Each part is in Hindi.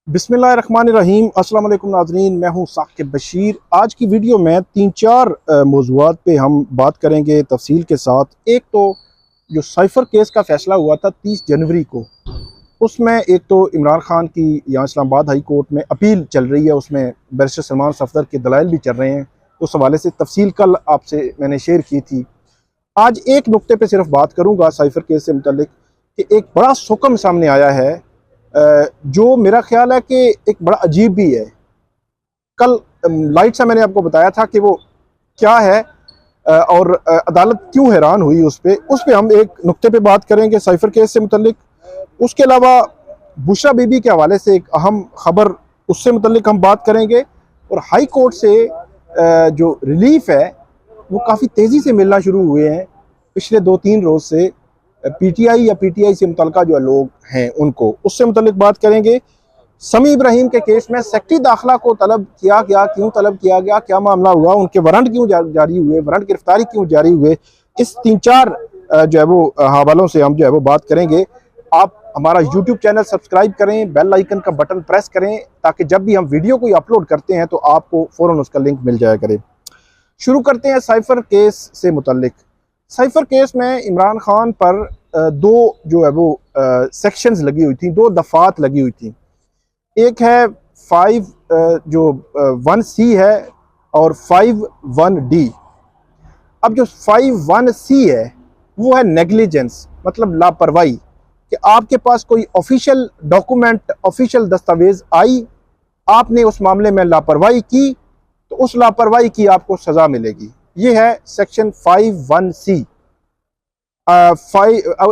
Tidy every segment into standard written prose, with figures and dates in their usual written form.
बिस्मिल्लाहिर्रहमानिर्रहीम। अस्सलाम वालेकुम नाज़रीन, मैं हूं साकिब बशीर। आज की वीडियो में 3-4 मौज़ूआत पे हम बात करेंगे तफसील के साथ। एक तो जो साइफ़र केस का फ़ैसला हुआ था 30 जनवरी को, उसमें एक तो इमरान खान की यहाँ इस्लामाबाद हाई कोर्ट में अपील चल रही है, उसमें बैरिस्टर सलमान सफदर के दलाइल भी चल रहे हैं। उस हवाले से तफसील कल आपसे मैंने शेयर की थी। आज एक नुक्ते पे सिर्फ बात करूँगा साइफ़र केस से मुतल्लिक कि एक बड़ा हुक्म सामने आया है जो मेरा ख्याल है कि एक बड़ा अजीब भी है। कल लाइट सा मैंने आपको बताया था कि वो क्या है और अदालत क्यों हैरान हुई उस पे हम एक नुक्ते पे बात करेंगे साइफ़र केस से मुतल्लिक। उसके अलावा बुशरा बीबी के हवाले से एक अहम खबर, उससे मुतल्लिक हम बात करेंगे। और हाई कोर्ट से जो रिलीफ है वो काफ़ी तेज़ी से मिलना शुरू हुए हैं पिछले 2-3 रोज़ से। पीटीआई या पीटीआई से मुतल्लिका जो लोग हैं उनको, उससे मुतल्लिक बात करेंगे। समी इब्राहिम के केस में सेक्रेटरी दाखिला को तलब किया गया, क्यों तलब किया गया, क्या मामला हुआ, उनके वारंट क्यों जारी हुए, वारंट गिरफ्तारी क्यों जारी हुए, इस 3-4 जो है वो हवालों से हम जो है वो बात करेंगे। आप हमारा यूट्यूब चैनल सब्सक्राइब करें, बेल आइकन का बटन प्रेस करें ताकि जब भी हम वीडियो कोई अपलोड करते हैं तो आपको फ़ौरन उसका लिंक मिल जाया करे। शुरू करते हैं साइफ़र केस से मुतल्लिक। साइफ़र केस में इमरान खान पर दो जो है वो सेक्शंस लगी हुई थी, 2 दफ़ात लगी हुई थी। एक है 51C है और 51D। अब जो 51C है वो है नेग्लिजेंस, मतलब लापरवाही, कि आपके पास कोई ऑफिशियल डॉक्यूमेंट, ऑफिशियल दस्तावेज आई, आपने उस मामले में लापरवाही की तो उस लापरवाही की आपको सज़ा मिलेगी। ये है सेक्शन 51C।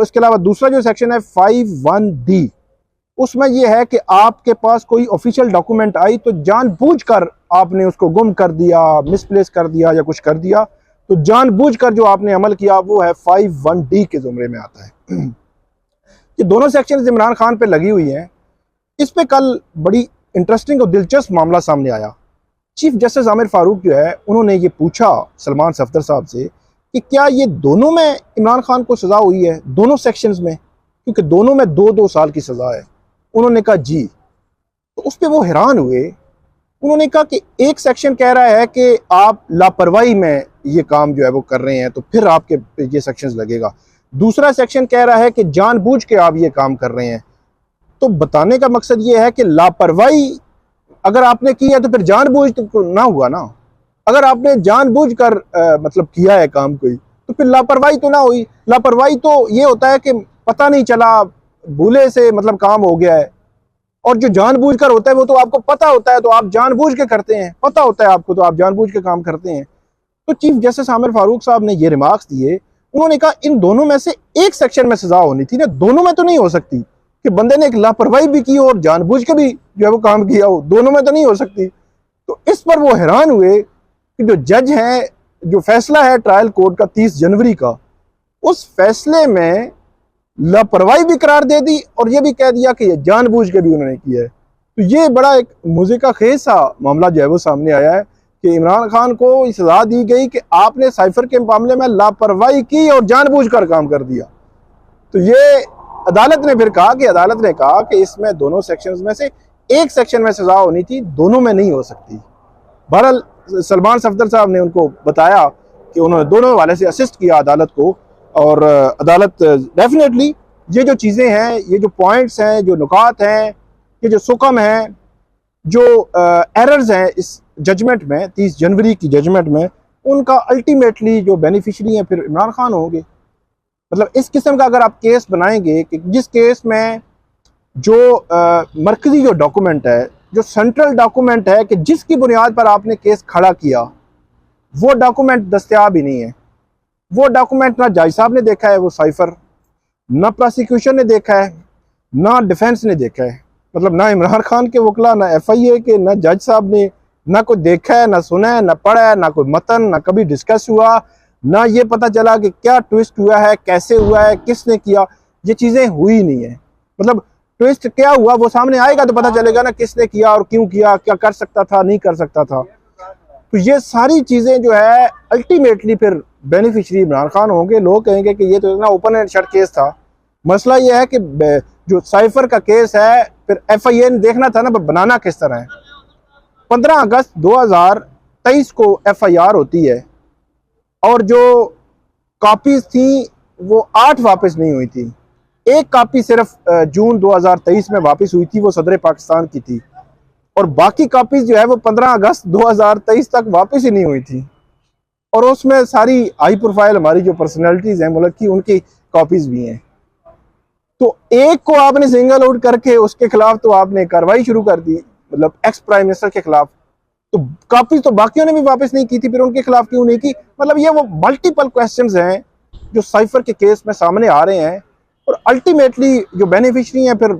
इसके अलावा दूसरा जो सेक्शन है 51D, उसमें यह है कि आपके पास कोई ऑफिशियल डॉक्यूमेंट आई तो जानबूझकर आपने उसको गुम कर दिया, मिसप्लेस कर दिया या कुछ कर दिया, तो जानबूझकर जो आपने अमल किया वो है 51D के ज़ुमरे में आता है। ये दोनों सेक्शन इमरान खान पे लगी हुई हैं। इस पे कल बड़ी इंटरेस्टिंग और दिलचस्प मामला सामने आया। चीफ जस्टिस आमिर फारूक जो है उन्होंने ये पूछा सलमान सफदर साहब से कि क्या ये दोनों में इमरान खान को सज़ा हुई है, दोनों सेक्शंस में, क्योंकि दोनों में 2-2 साल की सज़ा है। उन्होंने कहा जी। तो उस पर वो हैरान हुए। उन्होंने कहा कि एक सेक्शन कह रहा है कि आप लापरवाही में ये काम जो है वो कर रहे हैं तो फिर आपके ये सेक्शंस लगेगा, दूसरा सेक्शन कह रहा है कि जानबूझ के आप ये काम कर रहे हैं। तो बताने का मकसद ये है कि लापरवाही अगर आपने की है तो फिर जानबूझ तो ना हुआ ना। अगर आपने जानबूझकर मतलब किया है काम कोई तो फिर लापरवाही तो ना हुई। लापरवाही तो ये होता है कि पता नहीं चला, भूले से मतलब काम हो गया है। और जो जानबूझकर होता है वो तो आपको पता होता है तो आप जानबूझ के करते हैं, पता होता है आपको तो आप जानबूझ के काम करते हैं। तो चीफ जस्टिस आमिर फारूक साहब ने ये रिमार्क्स दिए। उन्होंने कहा इन दोनों में से एक सेक्शन में सजा होनी थी ना, दोनों में तो नहीं हो सकती कि बंदे ने एक लापरवाही भी की और जानबूझ के भी जो है वो काम किया हो, दोनों में तो नहीं हो सकती। तो इस पर वो हैरान हुए कि जो जज है, जो फैसला है ट्रायल कोर्ट का 30 जनवरी का, उस फैसले में लापरवाही भी करार दे दी और ये भी कह दिया कि ये जानबूझ के भी उन्होंने किया है। तो ये बड़ा एक मुज़िका खेज सा मामला जो है वो सामने आया है कि इमरान खान को सजा दी गई कि आपने साइफर के मामले में लापरवाही की और जानबूझकर काम कर दिया। तो ये अदालत ने फिर कहा कि इसमें दोनों सेक्शंस में से एक सेक्शन में सजा होनी थी, दोनों में नहीं हो सकती। बहरहाल सलमान सफदर साहब ने उनको बताया कि उन्होंने दोनों वाले से असिस्ट किया अदालत को, और अदालत डेफिनेटली ये जो चीज़ें हैं, ये जो पॉइंट्स हैं, जो नुकात हैं, ये जो सुकम हैं, जो एरर्स हैं इस जजमेंट में, 30 जनवरी की जजमेंट में, उनका अल्टीमेटली जो बेनिफिशरी हैं फिर इमरान खान होंगे। मतलब इस किस्म का अगर आप केस बनाएंगे कि जिस केस में जो मरकजी जो डॉक्यूमेंट है, जो सेंट्रल डॉक्यूमेंट है कि जिसकी बुनियाद पर आपने केस खड़ा किया, वो डॉक्यूमेंट दस्तयाब ही नहीं है। वो डॉक्यूमेंट ना जज साहब ने देखा है वो साइफर, ना प्रोसिक्यूशन ने देखा है, ना डिफेंस ने देखा है। मतलब ना इमरान खान के वकला, ना FIA के, ना जज साहब ने ना कोई देखा है, ना सुना है, ना पढ़ा है, ना कोई मतन, ना कभी डिस्कस हुआ, ना ये पता चला कि क्या ट्विस्ट हुआ है, कैसे हुआ है, किसने किया। ये चीज़ें हुई नहीं है। मतलब ट्विस्ट क्या हुआ वो सामने आएगा तो पता चलेगा ना किसने किया और क्यों किया, क्या कर सकता था, नहीं कर सकता था। तो ये सारी चीज़ें जो है अल्टीमेटली फिर बेनिफिशरी इमरान खान होंगे। लोग कहेंगे कि ये तो ना ओपन एंड शट केस था। मसला ये है कि जो साइफर का केस है, फिर FIA ने देखना था ना बनाना किस तरह है। 15 अगस्त 2023 को FIR होती है और जो कॉपीज थी वो 8 वापस नहीं हुई थी। एक कॉपी सिर्फ जून 2023 में वापस हुई थी, वो सदर पाकिस्तान की थी, और बाकी कॉपीज जो है वो 15 अगस्त 2023 तक वापस ही नहीं हुई थी। और उसमें सारी हाई प्रोफाइल हमारी जो पर्सनैलिटीज हैं मुल्क की, उनकी कॉपीज भी हैं। तो एक को आपने सिंगल आउट करके उसके खिलाफ तो आपने कार्रवाई शुरू कर दी, मतलब एक्स प्राइम मिनिस्टर के खिलाफ, तो कॉपीज तो बाकियों ने भी वापस नहीं की थी, फिर उनके खिलाफ क्यों नहीं की? मतलब ये वो मल्टीपल क्वेश्चंस हैं जो साइफर के केस में सामने आ रहे हैं, और अल्टीमेटली जो बेनिफिशरी हैं फिर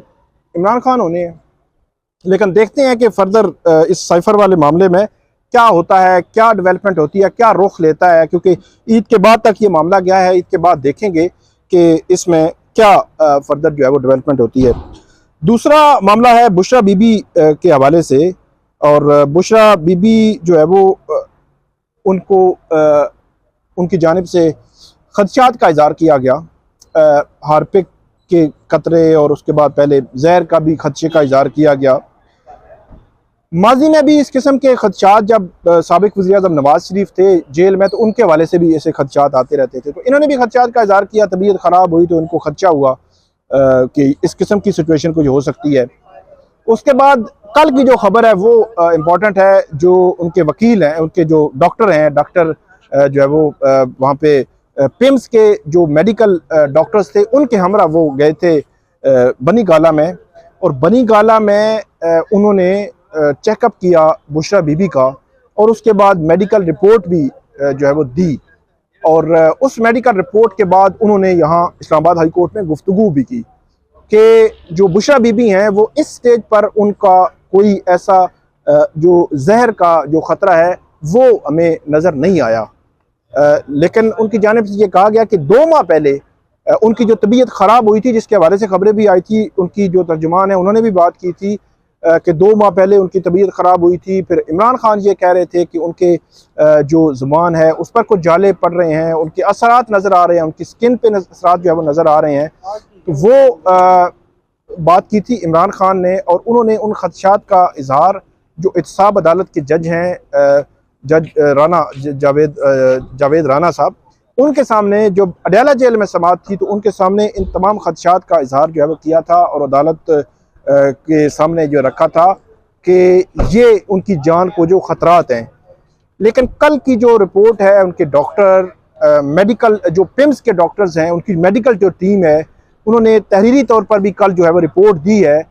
इमरान खान होने हैं। लेकिन देखते हैं कि फर्दर इस साइफर वाले मामले में क्या होता है, क्या डेवलपमेंट होती है, क्या रुख लेता है, क्योंकि ईद के बाद तक ये मामला गया है। ईद के बाद देखेंगे कि इसमें क्या फर्दर जो है वो डेवलपमेंट होती है। दूसरा मामला है बुशरा बीबी के हवाले से, और बुशरा बीबी जो है वो उनको उनकी जानिब से खदशात का इज़हार किया गया, हार्पिक के कतरे और उसके बाद पहले जहर का भी खदशे का इज़हार किया गया। माजी में भी इस किस्म के खदशात, जब साबिक वज़ीर-ए-आज़म नवाज शरीफ थे जेल में, तो उनके हवाले से भी ऐसे खदशात आते रहते थे। तो इन्होंने भी खदशात का इज़हार किया, तबीयत ख़राब हुई तो इनको खदशा हुआ कि इस किस्म की सिचुएशन कुछ हो सकती है। उसके बाद कल की जो खबर है वो इम्पॉर्टेंट है। जो उनके वकील हैं, उनके जो डॉक्टर हैं, डॉक्टर जो है वो वहाँ पे पिम्स के जो मेडिकल डॉक्टर्स थे, उनके हमरा वो गए थे बनी गाला में, और बनी गाला में उन्होंने चेकअप किया बुशरा बीबी का, और उसके बाद मेडिकल रिपोर्ट भी जो है वो दी, और उस मेडिकल रिपोर्ट के बाद उन्होंने यहाँ इस्लामाबाद हाई कोर्ट में गुफ्तगू भी की कि जो बुशरा बीबी हैं वो इस स्टेज पर उनका कोई ऐसा जो जहर का जो ख़तरा है वो हमें नज़र नहीं आया। लेकिन उनकी जानिब से ये कहा गया कि 2 माह पहले उनकी जो तबीयत ख़राब हुई थी, जिसके हवाले से खबरें भी आई थी, उनकी जो तर्जुमान है उन्होंने भी बात की थी कि 2 माह पहले उनकी तबीयत ख़राब हुई थी। फिर इमरान खान ये कह रहे थे कि उनके जो ज़ुबान है उस पर कुछ जाले पड़ रहे हैं, उनके असरात नज़र आ रहे हैं, उनकी स्किन पे असरात जो है वो नज़र आ रहे हैं। तो वो बात की थी इमरान खान ने, और उन्होंने उन खदशात का इजहार जो एहतसाब अदालत के जज हैं, जज राना जावेद राना साहब, उनके सामने जो अडयाला जेल में समाअत थी, तो उनके सामने इन तमाम खदशात का इजहार जो है वो किया था, और अदालत के सामने जो रखा था कि ये उनकी जान को जो ख़तरात हैं। लेकिन कल की जो रिपोर्ट है, उनके डॉक्टर मेडिकल जो पिम्स के डॉक्टर्स हैं, उनकी मेडिकल जो टीम है, उन्होंने तहरीरी तौर पर भी कल जो है वो रिपोर्ट दी है।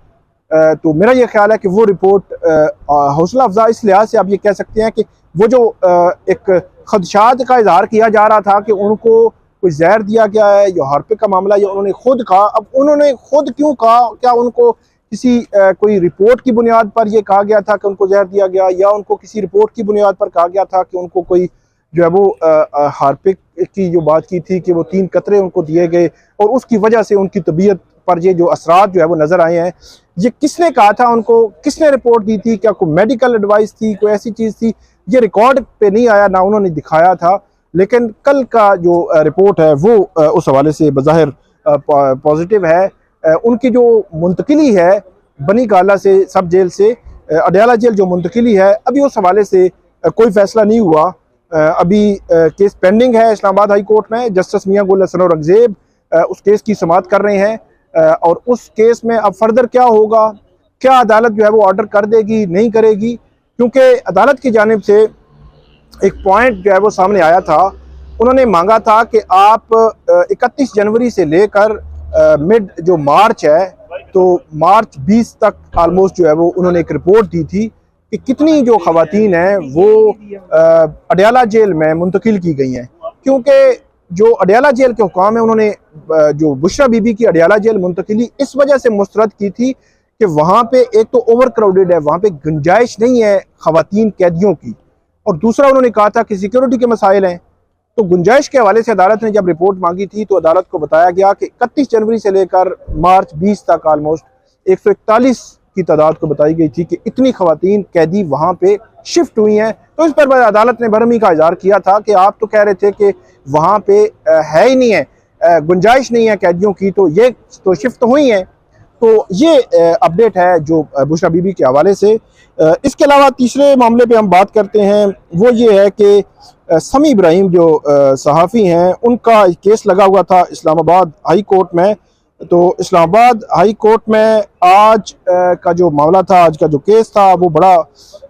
तो मेरा ये ख्याल है कि वो रिपोर्ट हौसला अफजा इस लिहाज से आप ये कह सकते हैं कि वो जो एक खदशात का इजहार किया जा रहा था कि उनको कोई जहर दिया गया है, जो हार्पिक का मामला, या उन्होंने खुद कहा। अब उन्होंने खुद क्यों कहा? क्या उनको किसी कोई रिपोर्ट की बुनियाद पर यह कहा गया था कि उनको जहर दिया गया, या उनको किसी रिपोर्ट की बुनियाद पर कहा गया था कि उनको कोई जो है वो हार्पिक की जो बात की थी कि वो 3 कतरे उनको दिए गए और उसकी वजह से उनकी तबीयत पर ये जो असरात जो है वो नज़र आए हैं? ये किसने कहा था उनको? किसने रिपोर्ट दी थी? क्या कोई मेडिकल एडवाइस थी, कोई ऐसी चीज़ थी? ये रिकॉर्ड पे नहीं आया, ना उन्होंने दिखाया था। लेकिन कल का जो रिपोर्ट है वो उस हवाले से बज़ाहिर पॉजिटिव है। उनकी जो मुंतकिली है बनी गाला से, सब जेल से अडयाला जेल जो मुंतकिली है, अभी उस हवाले से कोई फैसला नहीं हुआ। अभी केस पेंडिंग है इस्लामाबाद हाई कोर्ट में। जस्टिस मियां गुल हसन औरंगजेब उस केस की समाअत कर रहे हैं, और उस केस में अब फर्दर क्या होगा, क्या अदालत जो है वो ऑर्डर कर देगी, नहीं करेगी? क्योंकि अदालत की जानिब से एक पॉइंट जो है वो सामने आया था। उन्होंने मांगा था कि आप 31 जनवरी से लेकर मिड जो मार्च है, तो मार्च 20 तक आलमोस्ट जो है वो उन्होंने एक रिपोर्ट दी थी कि कितनी जो ख़वातीन हैं वो अडयाला जेल में मुंतकिल की गई हैं। क्योंकि जो अडयाला जेल के हुकाम है, उन्होंने जो बुशरा बीबी की अडयाला जेल मुंतकिली इस वजह से मुस्तरद की थी कि वहाँ पे एक तो ओवर क्राउडेड है, वहाँ पे गुंजाइश नहीं है ख़वातीन कैदियों की, और दूसरा उन्होंने कहा था कि सिक्योरिटी के मसाइल हैं। तो गुंजाइश के हवाले से अदालत ने जब रिपोर्ट मांगी थी तो अदालत को बताया गया कि 31 जनवरी से लेकर मार्च 20 तक आलमोस्ट 141 की तादाद को बताई गई थी कि इतनी ख़वातीन कैदी वहाँ पे शिफ्ट हुई हैं। तो इस पर अदालत ने बरहमी का इज़हार किया था कि आप तो कह रहे थे कि वहाँ पे है ही नहीं है, गुंजाइश नहीं है कैदियों की, तो ये तो शिफ्ट हुई हैं। तो ये अपडेट है जो बुशरा बीबी के हवाले से। इसके अलावा तीसरे मामले पे हम बात करते हैं, वो ये है कि समी इब्राहिम जो सहाफ़ी हैं, उनका केस लगा हुआ था इस्लामाबाद हाई कोर्ट में। तो इस्लामाबाद हाई कोर्ट में आज का जो मामला था, आज का जो केस था, वो बड़ा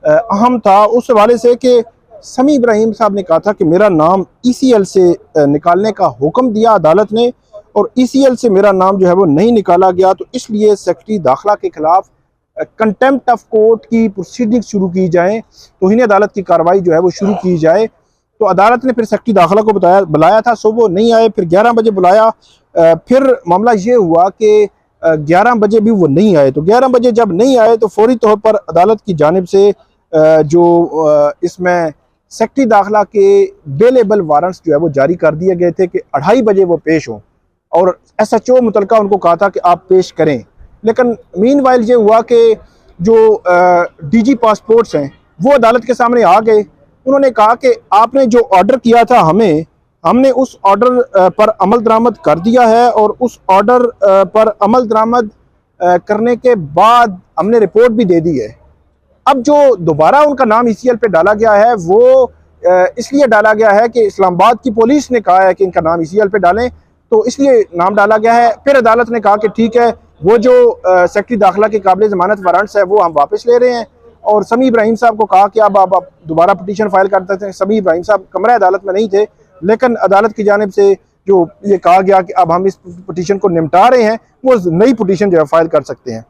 अहम था उस हवाले से कि समी इब्राहिम साहब ने कहा था कि मेरा नाम ECL से निकालने का हुक्म दिया अदालत ने, और ECL से मेरा नाम जो है वो नहीं निकाला गया, तो इसलिए सेक्रेटरी दाखिला के खिलाफ कंटेम्प्ट ऑफ कोर्ट की प्रोसीडिंग शुरू की जाए, तौहीन अदालत की कार्रवाई जो है वो शुरू की जाए। तो अदालत ने फिर सेक्रेटरी दाखिला को बुलाया था, सुबह नहीं आए, फिर 11 बजे बुलाया। फिर मामला ये हुआ कि 11 बजे भी वो नहीं आए। तो 11 बजे जब नहीं आए तो फौरी तौर पर अदालत की जानिब से जो इसमें सेक्रेटरी दाखिला के बेलेबल वारंट्स जो है वो जारी कर दिए गए थे कि 2:30 बजे वो पेश हों, और SHO मुतलका उनको कहा था कि आप पेश करें। लेकिन मीनवाइल ये हुआ कि जो DG पासपोर्ट्स हैं वो अदालत के सामने आ गए। उन्होंने कहा कि आपने जो ऑर्डर किया था हमने उस ऑर्डर पर अमल दरामद कर दिया है, और उस ऑर्डर पर अमल दरामद करने के बाद हमने रिपोर्ट भी दे दी है। अब जो दोबारा उनका नाम ECL पे डाला गया है वो इसलिए डाला गया है कि इस्लामाबाद की पुलिस ने कहा है कि इनका नाम ECL पे डालें, तो इसलिए नाम डाला गया है। फिर अदालत ने कहा कि ठीक है, वो जो सेक्रेटरी दाखिला के काबिल ज़मानत वारंट्स है वो हम वापस ले रहे हैं, और समी इब्राहिम साहब को कहा कि अब आप दोबारा पिटीशन फाइल कर सकते हैं। समी इब्राहिम साहब कमरा अदालत में नहीं थे, लेकिन अदालत की जानिब से जो ये कहा गया कि अब हम इस पिटीशन को निपटा रहे हैं, वो नई पिटीशन जो है फाइल कर सकते हैं।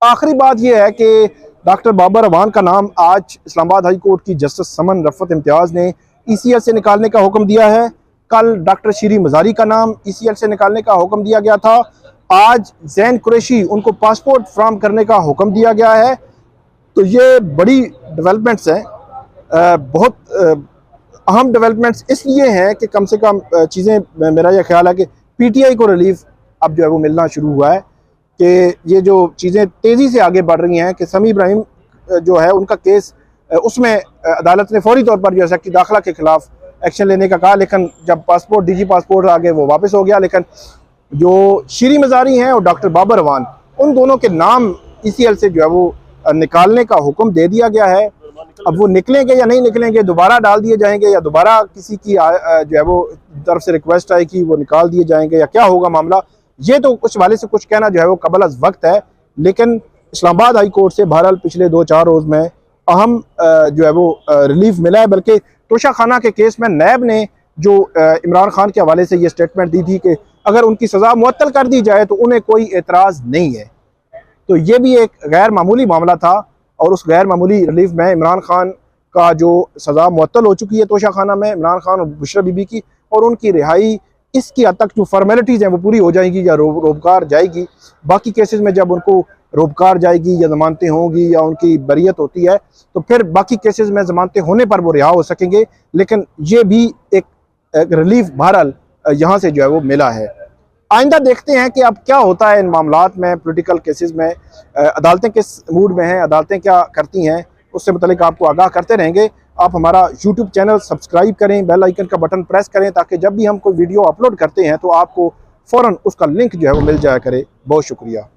आखिरी बात यह है कि डॉक्टर बाबर अवान का नाम आज इस्लामाबाद हाई कोर्ट की जस्टिस समन रफ़त इम्तियाज़ ने ECL से निकालने का हुक्म दिया है। कल डॉक्टर शीरी मज़ारी का नाम ECL से निकालने का हुक्म दिया गया था। आज ज़ैन कुरैशी उनको पासपोर्ट फ्राहम करने का हुक्म दिया गया है। तो ये बड़ी डेवलपमेंट्स हैं, बहुत अहम डेवलपमेंट्स इसलिए हैं कि कम से कम चीज़ें, मेरा यह ख्याल है कि PTI को रिलीफ अब जो है वो मिलना शुरू हुआ है कि ये जो चीज़ें तेज़ी से आगे बढ़ रही हैं कि समी इब्राहिम जो है उनका केस, उसमें अदालत ने फौरी तौर पर जो है सेक्रेटरी दाखिला के खिलाफ एक्शन लेने का कहा, लेकिन जब पासपोर्ट DG पासपोर्ट आ गए वो वापस हो गया। लेकिन जो शीरी मज़ारी हैं और डॉक्टर बाबर अवान, उन दोनों के नाम ECL से जो है वो निकालने का हुक्म दे दिया गया है। अब वो निकलेंगे या नहीं निकलेंगे, दोबारा डाल दिए जाएंगे, या दोबारा किसी की जो है वो तरफ से रिक्वेस्ट आएगी वो निकाल दिए जाएंगे, या क्या होगा मामला, ये तो कुछ वाले से कुछ कहना जो है वो कबल अज़ वक्त है। लेकिन इस्लामाबाद हाई कोर्ट से बहरहाल पिछले 2-4 रोज़ में अहम जो है वो रिलीफ मिला है। बल्कि तोशा खाना के केस में नैब ने जो इमरान खान के हवाले से ये स्टेटमेंट दी थी कि अगर उनकी सज़ा मुअत्तल कर दी जाए तो उन्हें कोई एतराज़ नहीं है। तो ये भी एक गैर मामूली मामला था, और उस गैर मामूली रिलीफ में इमरान खान का जो सज़ा मुअत्तल हो चुकी है तोशा खाना में, इमरान खान और बुशरा बीबी की, और उनकी रिहाई, इसकी हद तक जो फॉर्मेलिटीज़ हैं वो पूरी हो जाएंगी या रोबकार जाएगी। बाकी केसेस में जब उनको रोबकार जाएगी या ज़मानतें होंगी या उनकी बरियत होती है, तो फिर बाकी केसेस में ज़मानतें होने पर वो रिहा हो सकेंगे। लेकिन ये भी एक रिलीफ बहरहाल यहाँ से जो है वो मिला है। आइंदा देखते हैं कि अब क्या होता है इन मामलात में, पॉलिटिकल केसेस में, अदालतें किस मूड में हैं, अदालतें क्या करती हैं, उससे मुतालिक आपको आगाह करते रहेंगे। आप हमारा YouTube चैनल सब्सक्राइब करें, बेल आइकन का बटन प्रेस करें, ताकि जब भी हम कोई वीडियो अपलोड करते हैं तो आपको फ़ौरन उसका लिंक जो है वो मिल जाया करे। बहुत शुक्रिया।